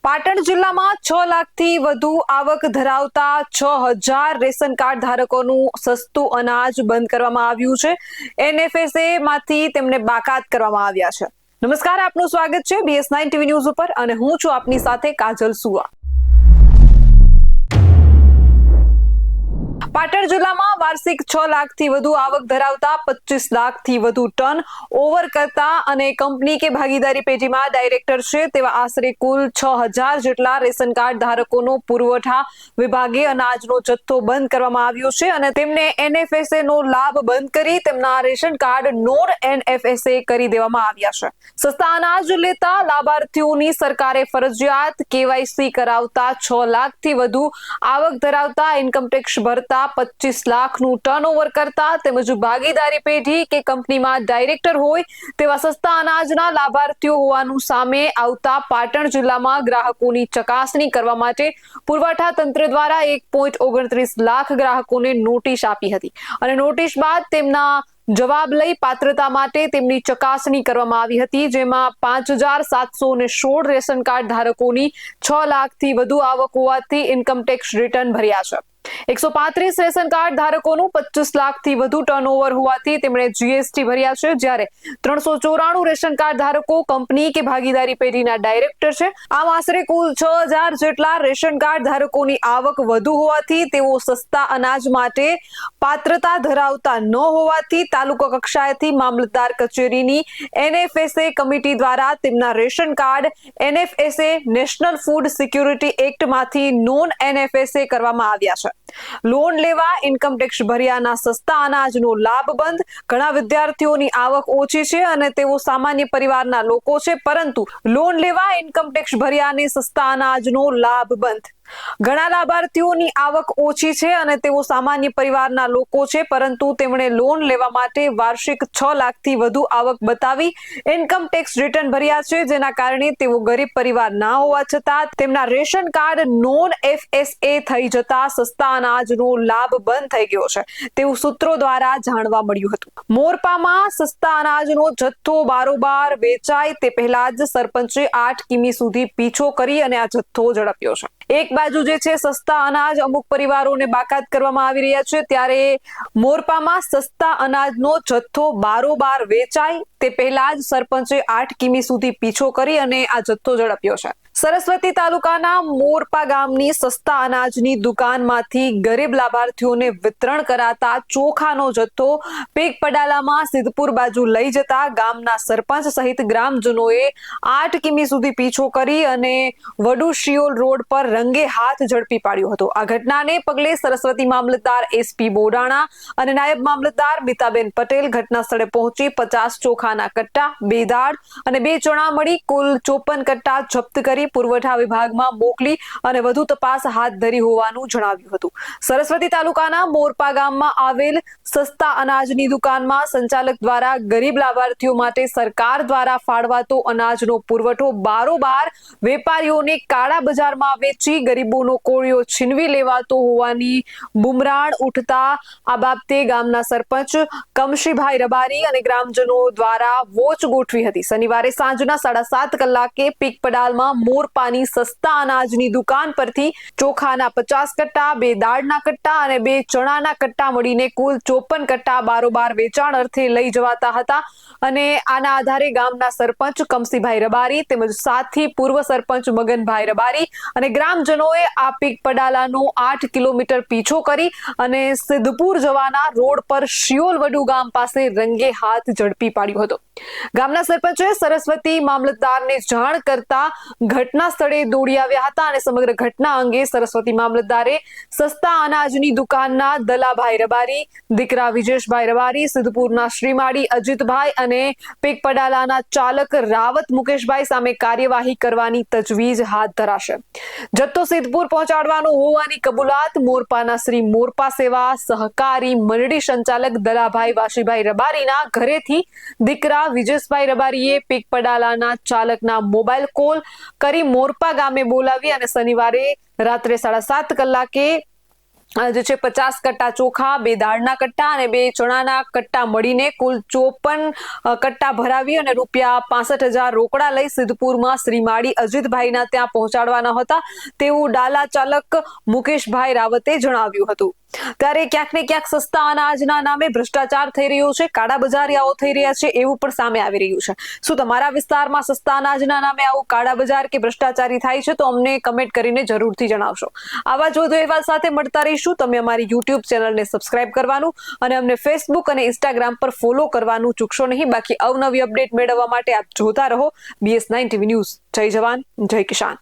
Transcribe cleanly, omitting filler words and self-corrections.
પાટણ જિલ્લામાં 6 લાખથી વધુ આવક ધરાવતા 6000 રેશન કાર્ડ ધારકોનું સસ્તું અનાજ બંધ કરવામાં આવ્યું છે. એનએફએસએ માંથી તેમને બાકાત કરવામાં આવ્યા છે. નમસ્કાર, આપનું સ્વાગત છે BS9 ટીવી ન્યૂઝ ઉપર અને હું છું આપની સાથે કાજલ સુવા. પાટણ જિલ્લામાં વાર્ષિક 6 લાખથી વધુ આવક ધરાવતા 25 લાખથી વધુ ટન ઓવર કરતા અને કંપની કે ભાગીદારી પેઢીમાં ડાયરેક્ટર છે તેવા આશરે કુલ 6000 જેટલા રેશન કાર્ડ ધારકોનો પુરવઠા વિભાગે અનાજનો જથ્થો બંધ કરવામાં આવ્યો છે અને તેમને એનએફએસએ નો લાભ બંધ કરી તેમના રેશન કાર્ડ નોન એનએફએસએ કરી દેવામાં આવ્યા છે. સસ્તા અનાજ લેતા લાભાર્થીઓની સરકારે ફરજિયાત કેવાયસી કરાવતા 6 લાખથી વધુ આવક ધરાવતા ઇન્કમટેક્સ ભરતા 25 લાખનું ટર્નઓવર કરતા તેમજ ભાગીદારી પેઢી કે કંપનીમાં ડાયરેક્ટર હોય તેવા સસ્તા અનાજના લાભાર્થીઓ હોવાનું સામે આવતા પાટણ જિલ્લામાં ગ્રાહકોની ચકાસણી કરવા માટે પુરવઠા તંત્ર દ્વારા 1.29 લાખ ગ્રાહકોને નોટિસ આપી હતી અને નોટિસ બાદ તેમના જવાબ લઈ પાત્રતા માટે તેમની ચકાસણી કરવામાં આવી હતી, જેમાં 5716 રેશન કાર્ડ ધારકોની 6 લાખથી વધુ આવક હોવાથી ઇન્કમટેક્સ રિટર્ન ભર્યા છે. 135 રેશન કાર્ડ ધારકોનું 25 લાખથી વધુ ટર્નઓવર હોવાથી તેમણે જીએસટી ભર્યા છે, જ્યારે 394 રેશન કાર્ડ ધારકો કંપની કે ભાગીદારી પેઢીના ડાયરેક્ટર છે. આમ આશરે કુલ 6000 જેટલા રેશન કાર્ડ ધારકોની આવક વધુ હોવાથી તેઓ સસ્તા અનાજ માટે પાત્રતા ધરાવતા ન હોવાથી તાલુકા કક્ષાએથી મામલતદાર કચેરીની એનએફએસએ કમિટી દ્વારા તેમના ration card NFSA national food security એક્ટમાંથી નોન એનએફએસએ કરવામાં આવ્યા છે. લોન લેવા ઇન્કમટેક્સ ભર્યાના સસ્તા અનાજનો લાભ બંધ. ઘણા વિદ્યાર્થીઓની આવક ઓછી છે અને તેઓ સામાન્ય પરિવારના લોકો છે, પરંતુ લોન લેવા ઇન્કમટેક્સ ભર્યાને સસ્તા અનાજનો લાભ બંધ. ઘણા લાભાર્થીઓની આવક ઓછી છે અને તેઓ સામાન્ય પરિવારના લોકો છે, પરંતુ તેમણે લોન લેવા માટે વાર્ષિક 6 લાખથી વધુ આવક બતાવી ઇન્કમટેક્સ રિટર્ન ભર્યા છે, જેના કારણે તેઓ ગરીબ પરિવાર ના હોવા છતાં તેમના રેશન કાર્ડ નોન એફએસએ થઈ જતા સસ્તા અનાજનો લાભ બંધ થઈ ગયો છે તેવું સૂત્રો દ્વારા જાણવા મળ્યું હતું. મોરપામાં સસ્તા અનાજનો જથ્થો બારોબાર વેચાય તે પહેલા જ સરપંચે 8 કિમી સુધી પીછો કરી અને આ જથ્થો ઝડપ્યો છે. એક બાજુ જે છે સસ્તા અનાજ અમુક પરિવારોને બાકાત કરવામાં આવી રહ્યા છે, ત્યારે મોરપામાં સસ્તા અનાજનો જથ્થો બારોબાર વેચાય તે પહેલા જ સરપંચે 8 કિમી સુધી પીછો કરી અને આ જથ્થો ઝડપ્યો છે. સરસ્વતી તાલુકાના મોરપા ગામની સસ્તા અનાજની દુકાનમાંથી ગરીબ લાભાર્થીઓને વિતરણ કરાતા ચોખાનો જથ્થો પેગપડાલામાં સિદ્ધપુર બાજુ લઈ જતા ગામના સરપંચ સહિત ગ્રામજનોએ 8 કિમી સુધી પીછો કરી અને વડુ શિયોલ રોડ પર રંગે હાથ ઝડપી પાડ્યો હતો. આ ઘટનાને પગલે સરસ્વતી મામલતદાર SP બોડાણા અને નાયબ મામલતદાર મિતાબેન પટેલ ઘટના સ્થળે પહોંચી 50 ચોખાના કટ્ટા, 2 દાળ અને 2 ચણા મળી કુલ 54 કટ્ટા જપ્ત કરી પુરવઠા વિભાગમાં મોકલી અને વધુ તપાસ હાથ ધરી હોવાનું જણાવ્યું હતું. સરસ્વતી તાલુકાના મોરપા ગામમાં આવેલ સસ્તા અનાજની દુકાનમાં સંચાલક દ્વારા ગરીબ લાભાર્થીઓ માટે સરકાર દ્વારા ફાળવાતો અનાજનો પુરવઠો બારોબાર વેપારીઓને કાળા બજારમાં વેચી ગરીબોનો કોળિયો છીનવી લેવાતો હોવાની બુમરાણ ઉઠતા આ બાબતે ગામના સરપંચ કમશીભાઈ રબારી અને ગ્રામજનો દ્વારા વોચ ગોઠવી હતી. શનિવારે સાંજના 7:30 કલાકે પીકપડાલમાં મોરપાની સસ્તા અનાજની દુકાન પરથી ચોખાના 50 કટ્ટા, 2 દાળના કટ્ટા અને 2 ચણાના કટ્ટા મળીને કુલ 54 કટ્ટા બારોબાર વેચાણ અર્થે લઈ જવાતા હતા અને આના આધારે ગામના સરપંચ કમસીભાઈ રબારી તેમજ સાથી પૂર્વ સરપંચ મગનભાઈ રબારી અને ગ્રામજનોએ આ પીકપડાલાનો 8 કિલોમીટર પીછો કરી અને સિદ્ધપુર જવાના રોડ પર શિયોલ વડુ ગામ પાસે રંગે હાથ ઝડપી પાડ્યો હતો. ગામના સરપંચે સરસ્વતી મામલતદારને જાણ કરતા ઘટના સ્થળે દોડી આવ્યા હતા અને સમગ્ર ઘટના અંગે સરસ્વતી મામલતદારે સસ્તા અનાજની દુકાનના દલાભાઈ રબારી, દીકરા વિજેશભાઈ રબારી, સિદ્ધપુરના શ્રીમાળી અજીતભાઈ અને પીકપડાલાના ચાલક રાવત મુકેશભાઈ સામે કાર્યવાહી કરવાની તજવીજ હાથ ધરાશે. જથ્થો સિદ્ધપુર પહોંચાડવાનો હોવાની કબૂલાત મોરપાના શ્રી મોરપા સેવા સહકારી મંડળી સંચાલક દલાભાઈ વાશીભાઈ રબારીના ઘરેથી દીકરા વિજેશભાઈ રબારીએ પીકપડાલાના ચાલકના મોબાઈલ કોલ કરી મોરપા ગામે બોલાવી અને શનિવારે રાત્રે 7:30 કલાકે જે છે 50 કટ્ટા ચોખા, 2 દાળના કટ્ટા અને 2 ચણાના કટ્ટા મળીને કુલ 54 કટ્ટા ભરાવી અને ₹65,000 રોકડા લઈ સિદ્ધપુરમાં શ્રી માળી અજીતભાઈના ત્યાં પહોંચાડવાના હતા તેવું ડાલા ચાલક મુકેશભાઈ રાવતે જણાવ્યું હતું. ત્યારે ક્યાંક ને ક્યાંક સસ્તા અનાજના નામે ભ્રષ્ટાચાર થઈ રહ્યો છે, કાળા બજારિયાઓ થઈ રહ્યા છે એવું પણ સામે આવી રહ્યું છે. શું તમારા વિસ્તારમાં સસ્તા અનાજના નામે આવું કાળા બજાર કે ભ્રષ્ટાચારી થાય છે? તો અમને કમેન્ટ કરીને જરૂરથી જણાવશો. આવા જ વધુ અહેવાલ સાથે મળતા રહીશું. તમે અમારી YouTube ચેનલને સબસ્ક્રાઇબ કરવાનું અને અમને Facebook અને Instagram પર ફોલો કરવાનું ચૂકશો નહીં. બાકી અવનવી અપડેટ મેળવવા માટે આપ જોતા રહો BS9 TV ન્યૂઝ. જય જવાન, જય કિસાન.